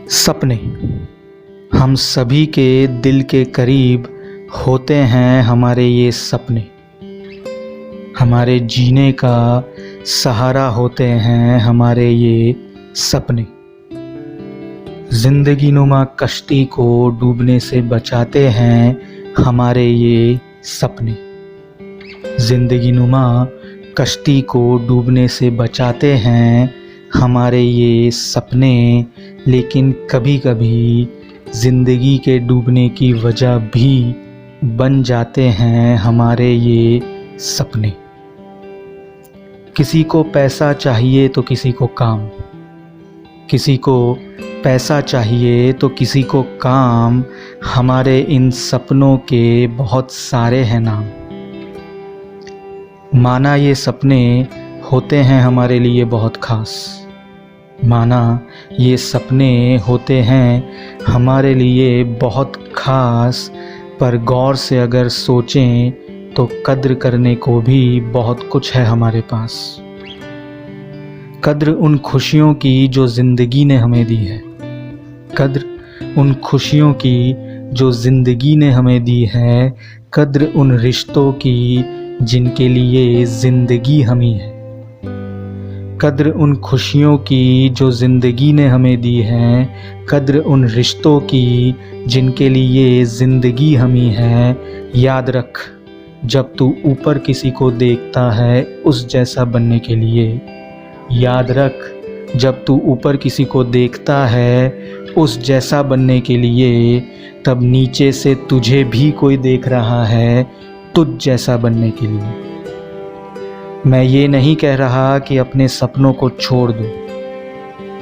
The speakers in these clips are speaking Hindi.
सपने हम सभी के दिल के करीब होते हैं। हमारे ये सपने हमारे जीने का सहारा होते हैं। हमारे ये सपने जिंदगी नुमा कश्ती को डूबने से बचाते हैं। हमारे ये सपने जिंदगी नुमा कश्ती को डूबने से बचाते हैं। हमारे ये सपने लेकिन कभी कभी ज़िंदगी के डूबने की वजह भी बन जाते हैं। हमारे ये सपने किसी को पैसा चाहिए तो किसी को काम, किसी को पैसा चाहिए तो किसी को काम। हमारे इन सपनों के बहुत सारे हैं नाम। माना ये सपने होते हैं हमारे लिए बहुत खास, माना ये सपने होते हैं हमारे लिए बहुत खास। पर गौर से अगर सोचें तो कद्र करने को भी बहुत कुछ है हमारे पास। कद्र उन खुशियों की जो ज़िंदगी ने हमें दी है, कद्र उन खुशियों की जो ज़िंदगी ने हमें दी है, कद्र उन रिश्तों की जिनके लिए ज़िंदगी हमी है, कद्र उन खुशियों की जो ज़िंदगी ने हमें दी है, कद्र उन रिश्तों की जिनके लिए ज़िंदगी हमी है। याद रख जब तू ऊपर किसी को देखता है उस जैसा बनने के लिए, याद रख जब तू ऊपर किसी को देखता है उस जैसा बनने के लिए, तब नीचे से तुझे भी कोई देख रहा है तुझ जैसा बनने के लिए। मैं ये नहीं कह रहा कि अपने सपनों को छोड़ दो,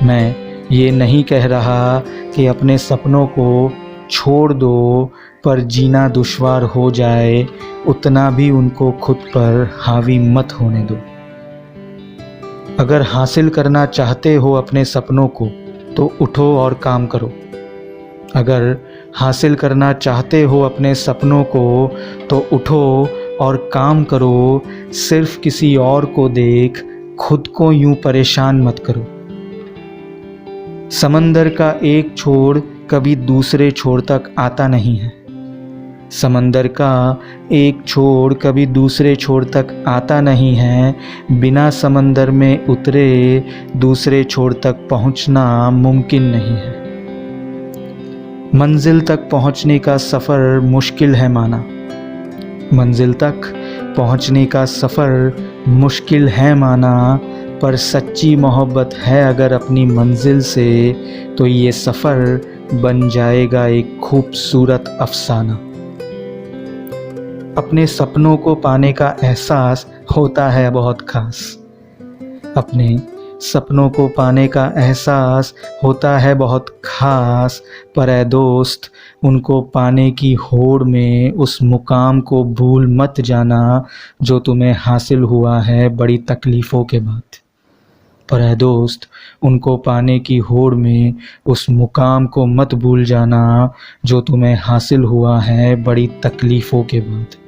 मैं ये नहीं कह रहा कि अपने सपनों को छोड़ दो, पर जीना दुश्वार हो जाए उतना भी उनको खुद पर हावी मत होने दो। अगर हासिल करना चाहते हो अपने सपनों को तो उठो और काम करो। अगर हासिल करना चाहते हो अपने सपनों को तो उठो और काम करो। सिर्फ किसी और को देख खुद को यूं परेशान मत करो। समंदर का एक छोर कभी दूसरे छोर तक आता नहीं है, समंदर का एक छोर कभी दूसरे छोर तक आता नहीं है। बिना समंदर में उतरे दूसरे छोर तक पहुंचना मुमकिन नहीं है। मंजिल तक पहुंचने का सफ़र मुश्किल है माना, मंजिल तक पहुंचने का सफ़र मुश्किल है माना, पर सच्ची मोहब्बत है अगर अपनी मंजिल से तो ये सफ़र बन जाएगा एक खूबसूरत अफसाना। अपने सपनों को पाने का एहसास होता है बहुत खास, अपने सपनों को पाने का एहसास होता है बहुत खास। पर ऐ दोस्त उनको पाने की होड़ में उस मुकाम को भूल मत जाना जो तुम्हें हासिल हुआ है बड़ी तकलीफ़ों के बाद। पर ऐ दोस्त उनको पाने की होड़ में उस मुकाम को मत भूल जाना जो तुम्हें हासिल हुआ है बड़ी तकलीफ़ों के बाद।